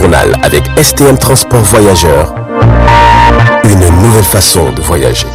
journal avec STM Transport Voyageurs. Une nouvelle façon de voyager.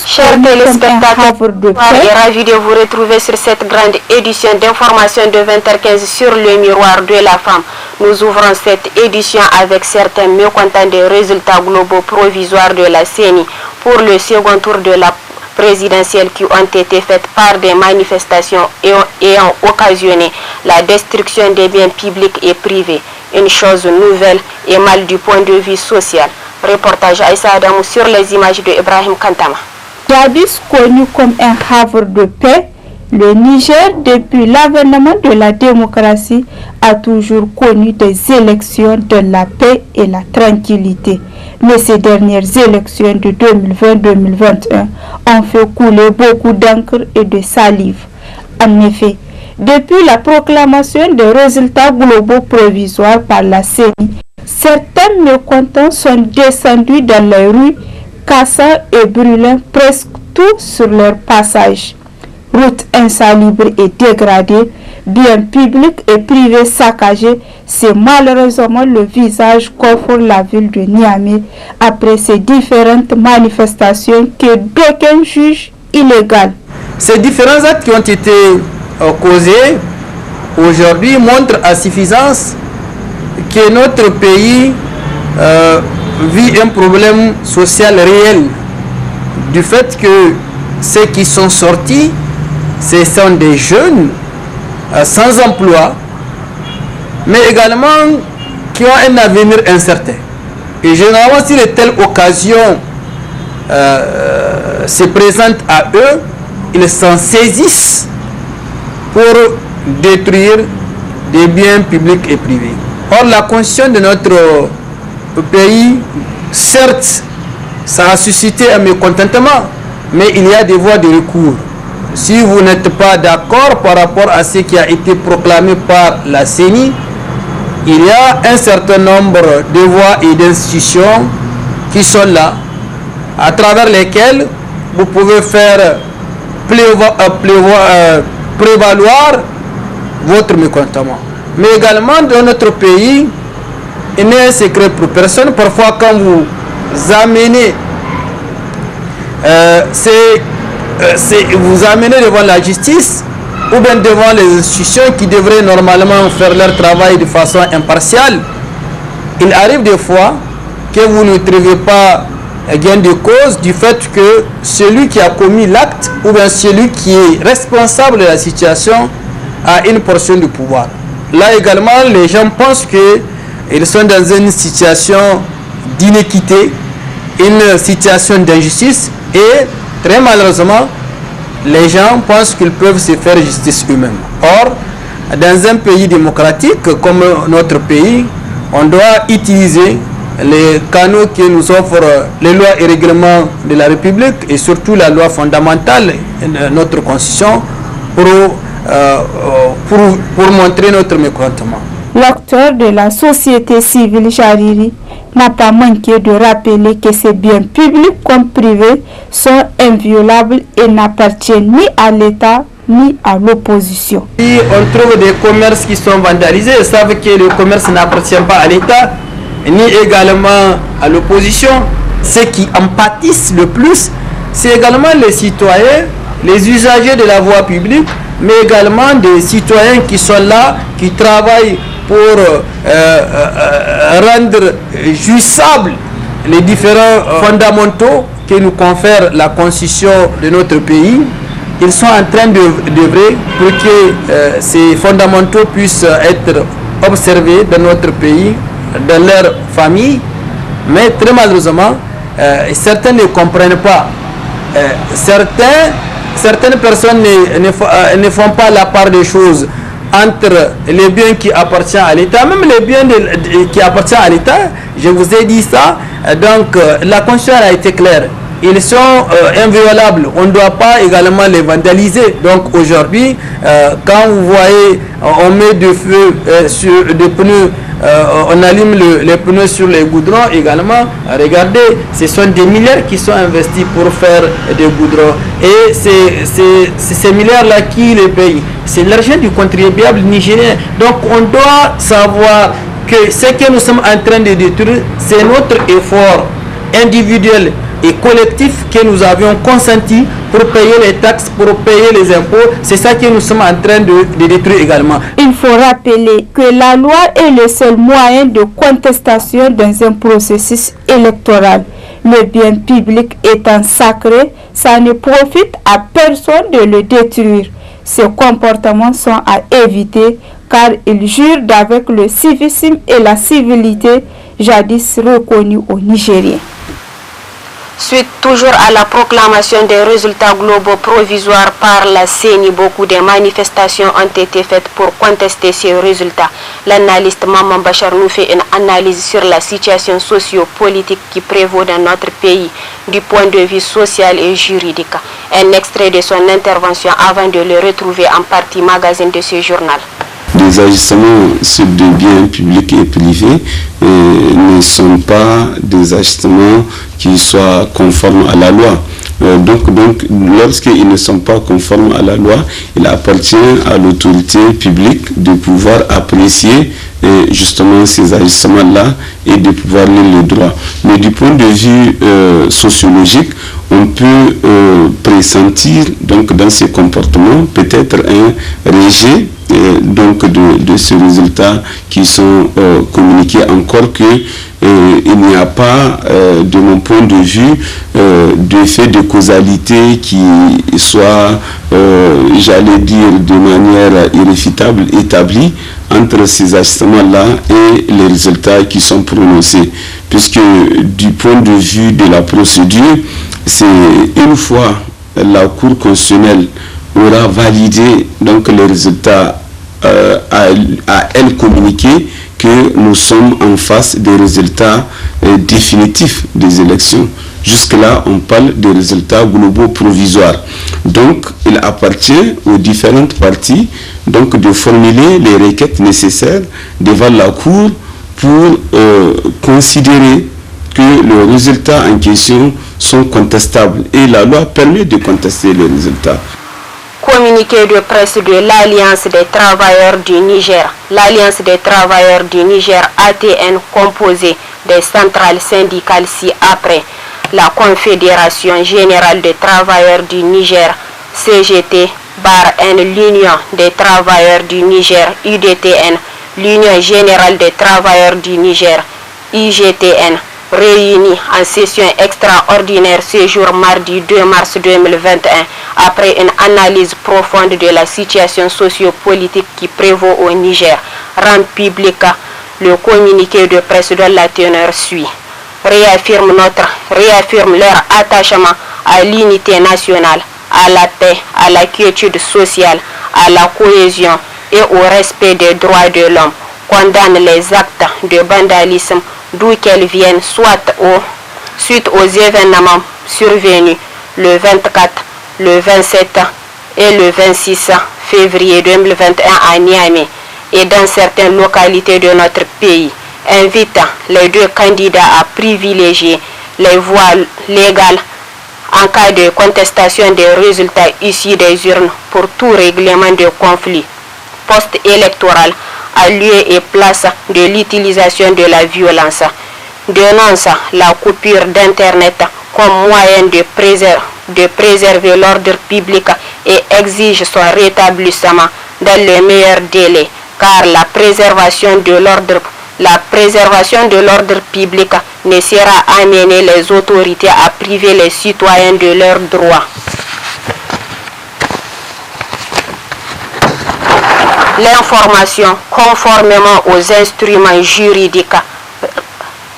Chers téléspectateurs, je suis ravi de vous retrouver sur cette grande édition d'information de 20h15 sur le miroir de la femme. Nous ouvrons cette édition avec certains mécontents des résultats globaux provisoires de la CENI pour le second tour de la présidentielle qui ont été faites par des manifestations ayant occasionné la destruction des biens publics et privés. Une chose nouvelle et mal du point de vue social. Reportage Aïssa Adamou sur les images de Ibrahim Kantama. Jadis connu comme un havre de paix, le Niger, depuis l'avènement de la démocratie, a toujours connu des élections de la paix et la tranquillité. Mais ces dernières élections de 2020-2021 ont fait couler beaucoup d'encre et de salive. En effet, depuis la proclamation des résultats globaux provisoires par la CENI, certains mécontents sont descendus dans les rues, cassant et brûlant presque tout sur leur passage. Routes insalubres et dégradées, biens publics et privés saccagés, c'est malheureusement le visage qu'offre la ville de Niamey après ces différentes manifestations que d'aucuns jugent illégales. Ces différents actes qui ont été causés aujourd'hui montrent à suffisance que notre pays vit un problème social réel du fait que ceux qui sont sortis, ce sont des jeunes sans emploi, mais également qui ont un avenir incertain. Et généralement, si de telles occasions se présentent à eux, ils s'en saisissent pour détruire des biens publics et privés. Or, la constitution de notre pays, certes, ça a suscité un mécontentement, mais il y a des voies de recours. Si vous n'êtes pas d'accord par rapport à ce qui a été proclamé par la CENI, il y a un certain nombre de voies et d'institutions qui sont là, à travers lesquelles vous pouvez faire prévaloir votre mécontentement. Mais également dans notre pays, il n'est un secret pour personne. Parfois, quand vous amenez vous amenez devant la justice ou bien devant les institutions qui devraient normalement faire leur travail de façon impartiale, il arrive des fois que vous ne trouvez pas gain de cause du fait que celui qui a commis l'acte ou bien celui qui est responsable de la situation a une portion de pouvoir. Là également, les gens pensent qu'ils sont dans une situation d'inéquité, une situation d'injustice et très malheureusement, les gens pensent qu'ils peuvent se faire justice eux-mêmes. Or, dans un pays démocratique comme notre pays, on doit utiliser les canaux que nous offrent les lois et règlements de la République et surtout la loi fondamentale de notre Constitution pour montrer notre mécontentement. L'acteur de la société civile Jariri n'a pas manqué de rappeler que ces biens publics comme privés sont inviolables et n'appartiennent ni à l'État ni à l'opposition. Si on trouve des commerces qui sont vandalisés, ils savent que le commerce n'appartient pas à l'État ni également à l'opposition. Ceux qui en pâtissent le plus, c'est également les citoyens, les usagers de la voie publique, mais également des citoyens qui sont là, qui travaillent pour rendre jouissables les différents fondamentaux que nous confère la constitution de notre pays. Ils sont en train d'œuvrer pour que ces fondamentaux puissent être observés dans notre pays, dans leur famille, mais très malheureusement, certains ne comprennent pas certaines personnes ne font pas la part des choses entre les biens qui appartiennent à l'État, même les biens qui appartiennent à l'État. Je vous ai dit ça. Donc la Constitution a été claire. Ils sont inviolables. On ne doit pas également les vandaliser. Donc aujourd'hui, quand vous voyez, on met du feu sur des pneus, on allume les pneus sur les goudrons également. Regardez, ce sont des milliards qui sont investis pour faire des goudrons. Et c'est ces milliards-là qui les payent. C'est l'argent du contribuable nigérien. Donc on doit savoir que ce que nous sommes en train de détruire, c'est notre effort individuel et collectif que nous avions consenti pour payer les taxes, pour payer les impôts. C'est ça que nous sommes en train de détruire également. Il faut rappeler que la loi est le seul moyen de contestation dans un processus électoral. Le bien public étant sacré, ça ne profite à personne de le détruire. Ces comportements sont à éviter car ils jurent d'avec le civisme et la civilité jadis reconnus aux Nigériens. Suite toujours à la proclamation des résultats globaux provisoires par la CENI, beaucoup de manifestations ont été faites pour contester ces résultats. L'analyste Maman Bachar nous fait une analyse sur la situation socio-politique qui prévaut dans notre pays du point de vue social et juridique. Un extrait de son intervention avant de le retrouver en partie magazine de ce journal. Les ajustements sur des biens publics et privés ne sont pas des ajustements qui soient conformes à la loi. Donc, lorsqu'ils ne sont pas conformes à la loi, il appartient à l'autorité publique de pouvoir apprécier justement ces ajustements-là et de pouvoir lire le droit. Mais du point de vue sociologique, on peut pressentir donc dans ces comportements peut-être un rejet de ces résultats qui sont communiqués, encore que il n'y a pas, de mon point de vue, d'effet de causalité qui soit, j'allais dire, de manière irréfutable établi entre ces ajustements-là et les résultats qui sont prononcés. Puisque du point de vue de la procédure, c'est une fois la Cour constitutionnelle aura validé donc les résultats à elle communiquer que nous sommes en face des résultats définitifs des élections. Jusque-là, on parle des résultats globaux provisoires. Donc, il appartient aux différentes parties donc, de formuler les requêtes nécessaires devant la Cour pour considérer que les résultats en question sont contestables. Et la loi permet de contester les résultats. Communiqué de presse de l'Alliance des travailleurs du Niger. L'Alliance des travailleurs du Niger, ATN, composée des centrales syndicales ci-après. La Confédération générale des travailleurs du Niger, CGT, /N, l'Union des travailleurs du Niger, UDTN, l'Union générale des travailleurs du Niger, IGTN, réunis en session extraordinaire ce jour mardi 2 mars 2021 après une analyse profonde de la situation socio-politique qui prévaut au Niger, rend public le communiqué de presse dont la teneur suit. Réaffirme leur attachement à l'unité nationale, à la paix, à la quiétude sociale, à la cohésion et au respect des droits de l'homme, condamne les actes de vandalisme d'où qu'elles viennent, suite aux événements survenus le 24, le 27 et le 26 février 2021 à Niamey et dans certaines localités de notre pays, invite les deux candidats à privilégier les voies légales en cas de contestation des résultats issus des urnes pour tout règlement de conflit post-électoral à lieu et place de l'utilisation de la violence, dénonce la coupure d'Internet comme moyen de préserver l'ordre public et exige son rétablissement dans les meilleurs délais, car la préservation de l'ordre public ne sera amener les autorités à priver les citoyens de leurs droits. L'information, conformément aux instruments juridiques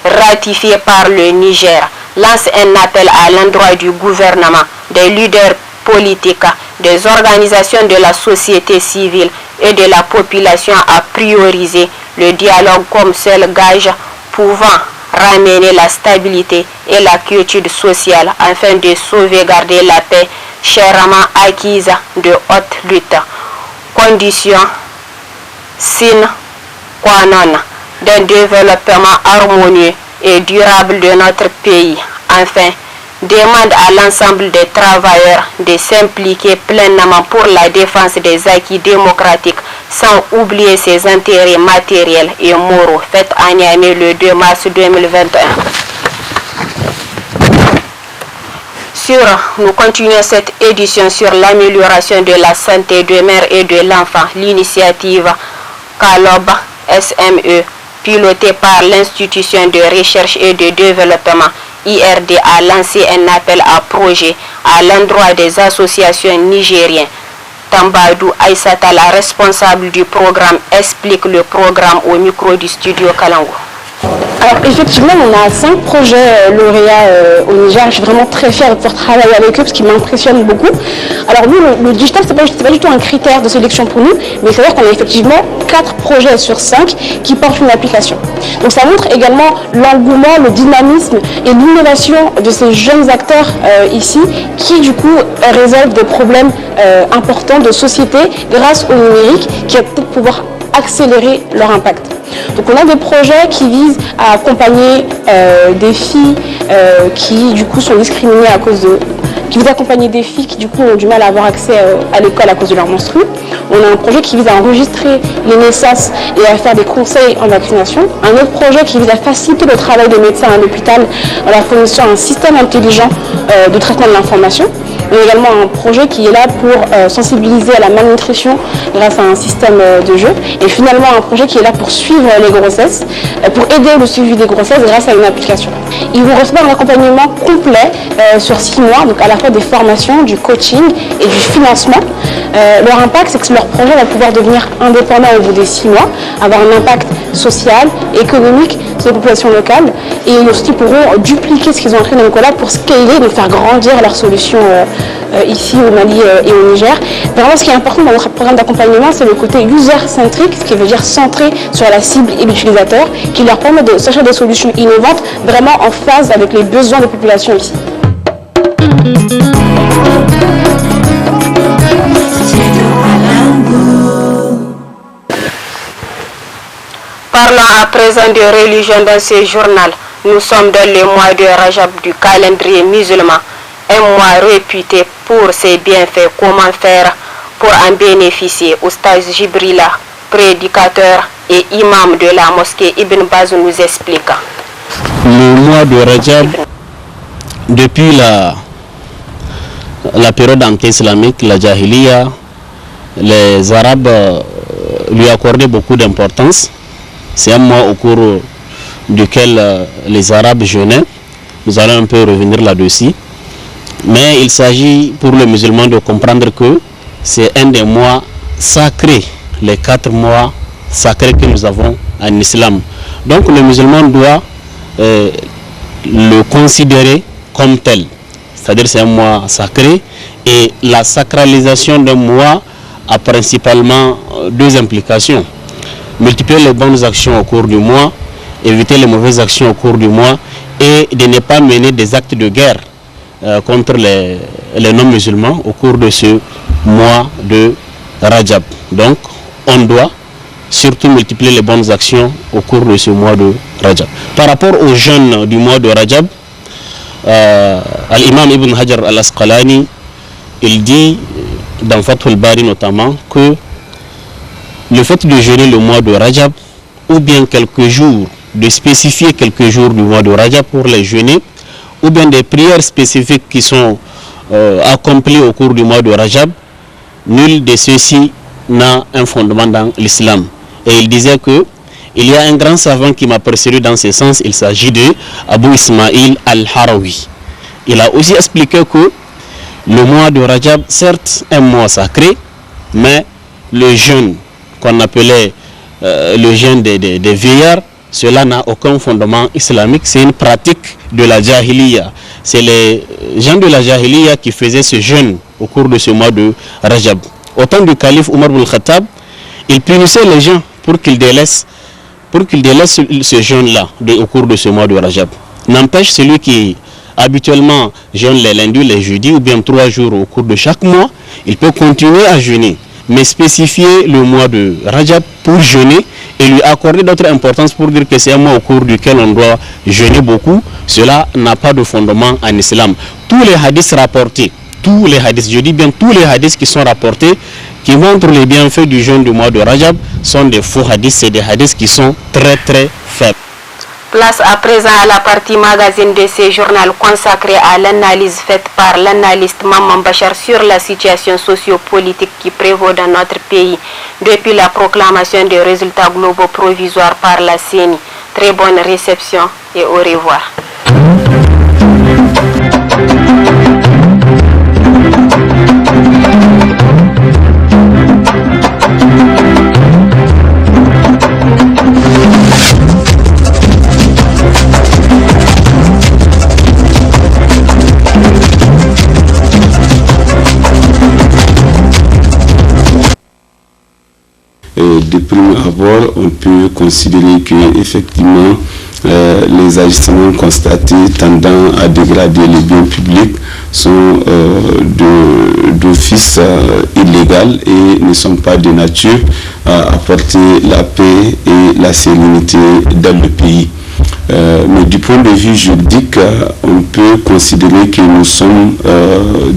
ratifiés par le Niger, lance un appel à l'endroit du gouvernement, des leaders politiques, des organisations de la société civile et de la population à prioriser le dialogue comme seul gage pouvant ramener la stabilité et la quiétude sociale afin de sauvegarder la paix chèrement acquise de haute lutte. Condition sine qua non d'un développement harmonieux et durable de notre pays. Enfin, demande à l'ensemble des travailleurs de s'impliquer pleinement pour la défense des acquis démocratiques sans oublier ses intérêts matériels et moraux. Faites à Niamey le 2 mars 2021. Nous continuons cette édition sur l'amélioration de la santé de mère et de l'enfant. L'initiative CALOB SME, pilotée par l'Institution de recherche et de développement IRD, a lancé un appel à projet à l'endroit des associations nigériennes. Tambadou Aïsata, la responsable du programme, explique le programme au micro du studio Kalango. Alors effectivement, on a 5 projets lauréats au Niger. Je suis vraiment très fière de pouvoir travailler avec eux parce qu'ils m'impressionnent beaucoup. Alors nous, le digital, c'est pas du tout un critère de sélection pour nous, mais c'est-à-dire qu'on a effectivement 4 projets sur 5 qui portent une application. Donc ça montre également l'engouement, le dynamisme et l'innovation de ces jeunes acteurs ici qui du coup résolvent des problèmes importants de société grâce au numérique qui va peut-être pouvoir accélérer leur impact. Donc on a des projets qui visent à accompagner des filles qui du coup sont discriminées à cause de... qui visent à accompagner des filles qui du coup ont du mal à avoir accès à l'école à cause de leur menstru. On a un projet qui vise à enregistrer les naissances et à faire des conseils en vaccination. Un autre projet qui vise à faciliter le travail des médecins à l'hôpital en leur fournissant un système intelligent de traitement de l'information. On a également un projet qui est là pour sensibiliser à la malnutrition grâce à un système de jeu. Et finalement un projet qui est là pour suivre les grossesses, pour aider le suivi des grossesses grâce à une application. Ils vont recevoir un accompagnement complet sur 6 mois, donc à la fois des formations, du coaching et du financement. Leur impact, c'est que leur projet va pouvoir devenir indépendant au bout des 6 mois, avoir un impact social, économique sur les populations locales, et ils aussi pourront dupliquer ce qu'ils ont appris dans Nicolas pour scaler, donc faire grandir leurs solutions ici au Mali et au Niger. Vraiment, ce qui est important dans notre programme d'accompagnement, c'est le côté user-centrique, ce qui veut dire centré sur la cible et l'utilisateur, qui leur permet de chercher des solutions innovantes vraiment en phase avec les besoins des populations ici. Parlons à présent de religion dans ce journal. Nous sommes dans le mois de Rajab du calendrier musulman, un mois réputé pour ses bienfaits. Comment faire pour en bénéficier? Oustaz Jibrila, prédicateur et imam de la mosquée Ibn Baz, nous explique. Le mois de Rajab, depuis la période anté-islamique, la Jahiliya, les Arabes lui accordaient beaucoup d'importance. C'est un mois au cours duquel les Arabes jeûnaient. Nous allons un peu revenir là-dessus. Mais il s'agit pour les musulmans de comprendre que c'est un des mois sacrés, les 4 mois sacrés que nous avons en islam. Donc le musulman doit le considérer comme tel. C'est-à-dire c'est un mois sacré et la sacralisation d'un mois a principalement 2 implications. Multiplier les bonnes actions au cours du mois, éviter les mauvaises actions au cours du mois et de ne pas mener des actes de guerre contre les non-musulmans au cours de ce mois de Rajab. Donc on doit surtout multiplier les bonnes actions au cours de ce mois de Rajab. Par rapport aux jeûnes du mois de Rajab, l'imam Ibn Hajar al-Asqalani, il dit dans Fathul Bari notamment que le fait de jeûner le mois de Rajab ou bien quelques jours, de spécifier quelques jours du mois de Rajab pour les jeûner, ou bien des prières spécifiques qui sont accomplies au cours du mois de Rajab, nul de ceux-ci n'a un fondement dans l'islam. Et il disait que il y a un grand savant qui m'a précédé dans ce sens, il s'agit de Abu Ismail al-Harawi. Il a aussi expliqué que le mois de Rajab, certes un mois sacré, mais le jeûne qu'on appelait le jeûne des vieillards cela n'a aucun fondement islamique, c'est une pratique de la Jahiliya. C'est les gens de la Jahiliya qui faisaient ce jeûne au cours de ce mois de Rajab. Au temps du calife Omar ibn Khattab, il punissait les gens pour qu'ils délaissent ce jeûne-là au cours de ce mois de Rajab. N'empêche, celui qui habituellement jeûne les lundis, les jeudis ou bien 3 jours au cours de chaque mois, il peut continuer à jeûner, mais spécifier le mois de Rajab pour jeûner et lui accorder d'autres importances pour dire que c'est un mois au cours duquel on doit jeûner beaucoup, cela n'a pas de fondement en islam. Tous les hadiths rapportés, je dis bien tous les hadiths qui sont rapportés, qui montrent les bienfaits du jeûne du mois de Rajab, sont des faux hadiths, c'est des hadiths qui sont très très faibles. Place à présent à la partie magazine de ce journal consacré à l'analyse faite par l'analyste Maman Bachar sur la situation sociopolitique qui prévaut dans notre pays depuis la proclamation des résultats globaux provisoires par la CENI. Très bonne réception et au revoir. De prime abord, on peut considérer que effectivement les ajustements constatés tendant à dégrader les biens publics sont d'office illégaux et ne sont pas de nature à apporter la paix et la sérénité dans le pays. Mais du point de vue juridique, on peut considérer que nous sommes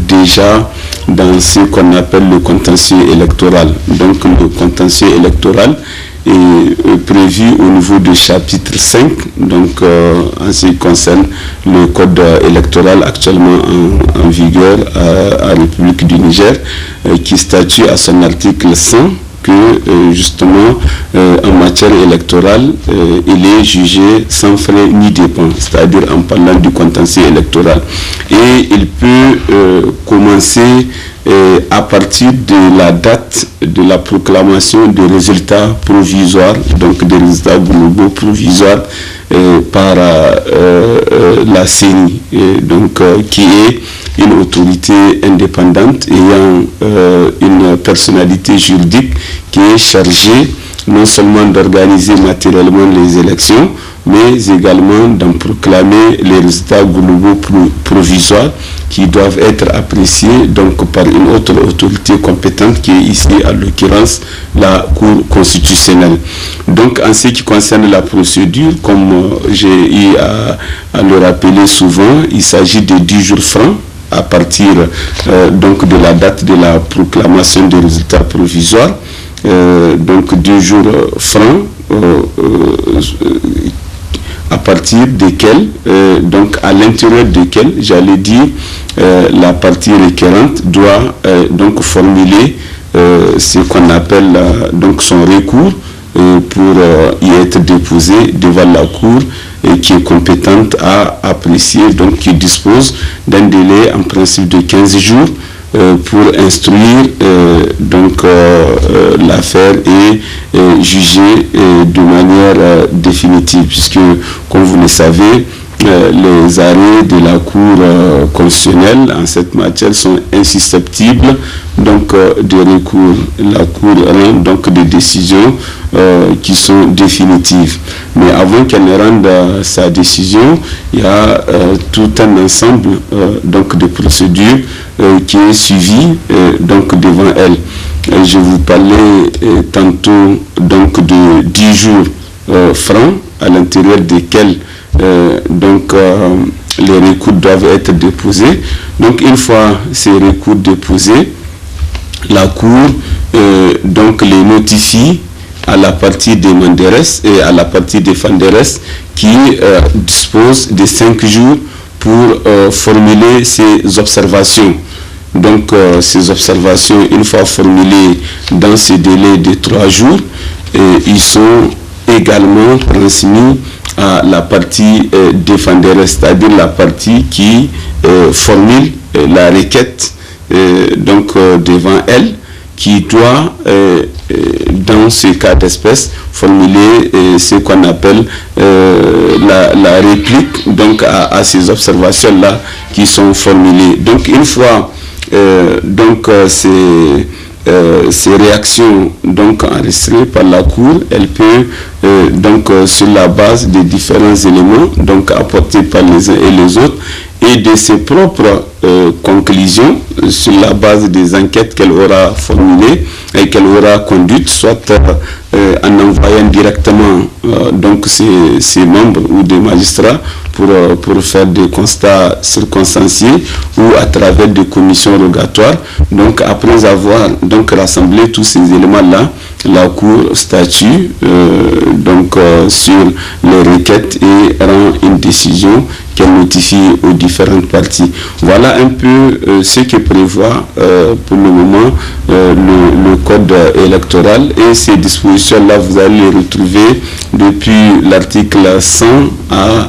déjà dans ce qu'on appelle le contentieux électoral. Donc le contentieux électoral est prévu au niveau du chapitre 5, donc en ce qui concerne le code électoral actuellement en vigueur à la République du Niger, qui statue à son article 100 que justement en matière électorale il est jugé sans frais ni dépenses, c'est-à-dire en parlant du contentieux électoral, et il peut commencer à partir de la date de la proclamation des résultats provisoires, donc des résultats globaux provisoires par la CENI, donc qui est une autorité indépendante ayant une personnalité juridique qui est chargée non seulement d'organiser matériellement les élections, mais également d'en proclamer les résultats globaux provisoires qui doivent être appréciés donc par une autre autorité compétente qui est ici en l'occurrence la Cour constitutionnelle. Donc en ce qui concerne la procédure, comme j'ai eu à le rappeler souvent, il s'agit de 10 jours francs à partir donc de la date de la proclamation des résultats provisoires, donc 2 jours francs à partir desquels, donc à l'intérieur desquels, j'allais dire, la partie requérante doit donc formuler ce qu'on appelle donc son recours pour y être déposé devant la Cour et qui est compétente à apprécier, donc qui dispose d'un délai en principe de 15 jours pour instruire donc l'affaire et juger de manière définitive, puisque comme vous le savez, les arrêts de la Cour constitutionnelle en cette matière sont insusceptibles donc de recours. La Cour rend donc des décisions qui sont définitives. Mais avant qu'elle ne rende sa décision, il y a tout un ensemble donc de procédures qui est suivi donc devant elle. Je vous parlais tantôt donc de 10 jours francs à l'intérieur desquels donc les recours doivent être déposés. Donc une fois ces recours déposés, la Cour donc les notifie à la partie demanderesse et à la partie défenderesse qui dispose de 5 jours pour formuler ces observations. Donc ces observations, une fois formulées dans ce délai de 3 jours, ils sont également transmis à la partie défenderesse, c'est-à-dire la partie qui formule la requête donc devant elle, qui doit dans ce cas d'espèce, formuler ce qu'on appelle la réplique donc à ces observations-là qui sont formulées. Donc une fois ces réactions donc enregistrées par la Cour, elle peut sur la base des différents éléments donc apportés par les uns et les autres et de ses propres conclusions sur la base des enquêtes qu'elle aura formulées et qu'elle aura conduites, soit en envoyant directement donc ses membres ou des magistrats pour faire des constats circonstanciés ou à travers des commissions rogatoires. Donc après avoir donc rassemblé tous ces éléments-là, la Cour statue sur les requêtes et rend une décision qu'elle notifie aux différentes parties. Voilà un peu ce que prévoit pour le moment le code électoral, et ces dispositions-là, vous allez les retrouver depuis l'article 100 à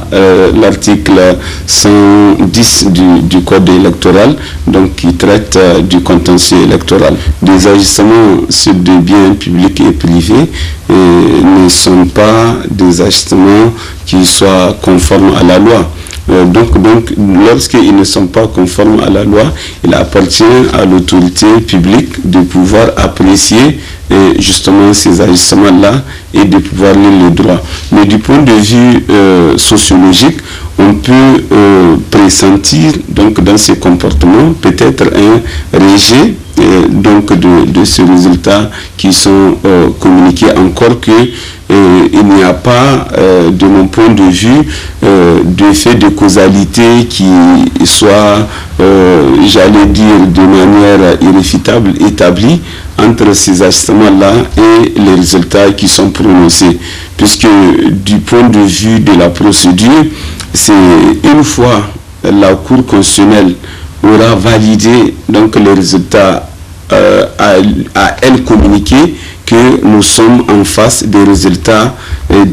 l'article 110 du code électoral, donc qui traite du contentieux électoral. Des agissements sur des biens publics et privés ne sont pas des agissements qui soient conformes à la loi. Donc, lorsqu'ils ne sont pas conformes à la loi, il appartient à l'autorité publique de pouvoir apprécier justement ces agissements-là et de pouvoir lire les droits. Mais du point de vue sociologique, on peut pressentir donc dans ces comportements peut-être un rejet de ces résultats qui sont communiqués, encore que il n'y a pas, de mon point de vue, d'effet de causalité qui soit, j'allais dire, de manière irréfutable établi entre ces ajustements-là et les résultats qui sont prononcés. Puisque du point de vue de la procédure, c'est une fois la Cour constitutionnelle aura validé donc les résultats à elle communiquer, que nous sommes en face des résultats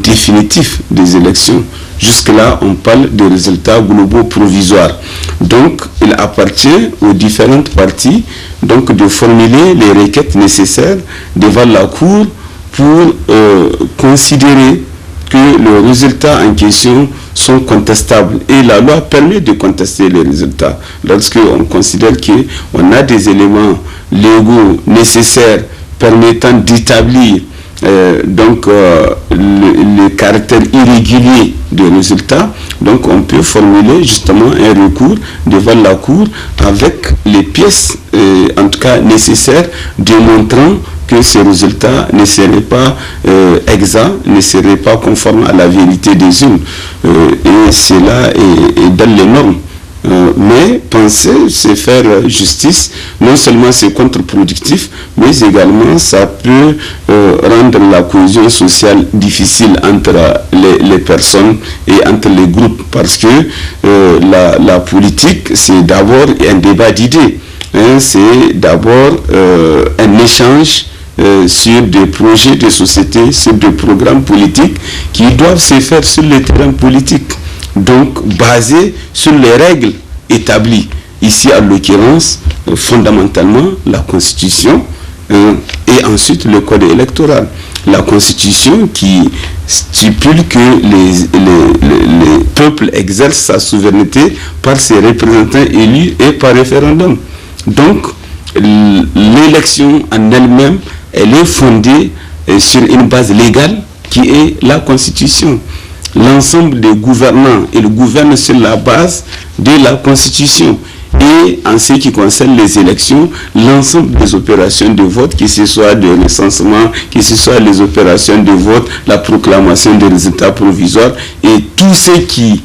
définitifs des élections. Jusque-là, on parle des résultats globaux provisoires. Donc, il appartient aux différentes parties donc, de formuler les requêtes nécessaires devant la Cour pour considérer que les résultats en question sont contestables. Et la loi permet de contester les résultats. Lorsqu'on considère qu'on a des éléments légaux nécessaires permettant d'établir le caractère irrégulier des résultats, donc on peut formuler justement un recours devant la Cour avec les pièces en tout cas nécessaires, démontrant que ces résultats ne seraient pas exacts, ne seraient pas conformes à la vérité des urnes. Et cela est dans les normes. Mais penser, c'est faire justice, non seulement c'est contre-productif, mais également ça peut rendre la cohésion sociale difficile entre les personnes et entre les groupes, parce que la politique, c'est d'abord un débat d'idées, c'est d'abord un échange sur des projets de société, sur des programmes politiques qui doivent se faire sur le terrain politique. Donc basé sur les règles établies. Ici, en l'occurrence, fondamentalement, la Constitution et ensuite le Code électoral. La Constitution qui stipule que les peuples exercent sa souveraineté par ses représentants élus et par référendum. Donc, l'élection en elle-même, elle est fondée sur une base légale qui est la Constitution. L'ensemble des gouvernants, ils gouvernent sur la base de la Constitution. Et en ce qui concerne les élections, l'ensemble des opérations de vote, que ce soit de recensement, que ce soit les opérations de vote, la proclamation des résultats provisoires et tout ce qui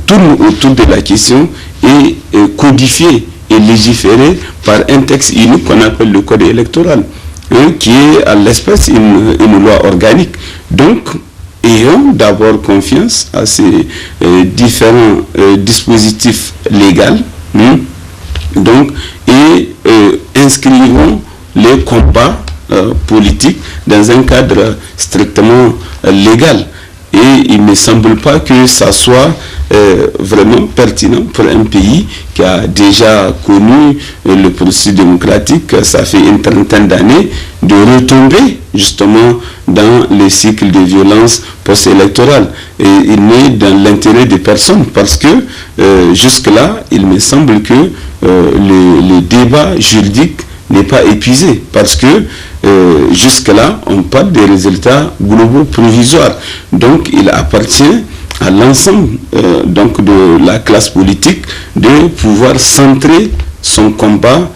tourne autour de la question est codifié et légiféré par un texte unique qu'on appelle le Code électoral, qui est à l'espèce une loi organique. Donc, ayons d'abord confiance à ces différents dispositifs légaux, et inscrivons les combats politiques dans un cadre strictement légal. Et il ne me semble pas que ça soit vraiment pertinent pour un pays qui a déjà connu le processus démocratique, ça fait une trentaine d'années, de retomber justement dans les cycles de violence post-électorale. Et il n'est dans l'intérêt des personnes parce que jusque-là, il me semble que le débat juridique n'est pas épuisé parce que jusque-là, on parle des résultats globaux provisoires. Donc, il appartient à l'ensemble donc de la classe politique de pouvoir centrer son combat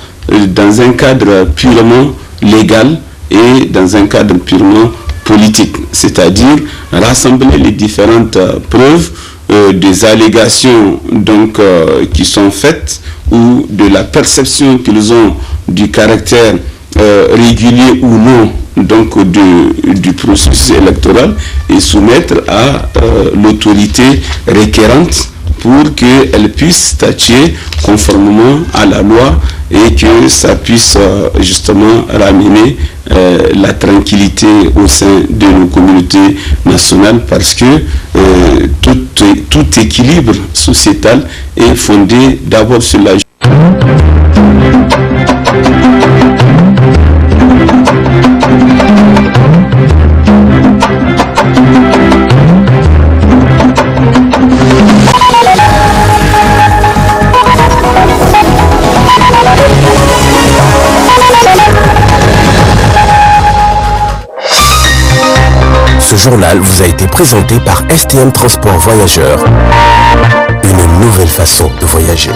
dans un cadre purement légal et dans un cadre purement politique, c'est-à-dire rassembler les différentes preuves des allégations donc qui sont faites ou de la perception qu'ils ont du caractère régulier ou non donc du processus électoral et soumettre à l'autorité requérante pour qu'elle puisse statuer conformément à la loi et que ça puisse justement ramener la tranquillité au sein de nos communautés nationales parce que tout équilibre sociétal est fondé d'abord sur la Ce journal vous a été présenté par STM Transport Voyageurs. Une nouvelle façon de voyager.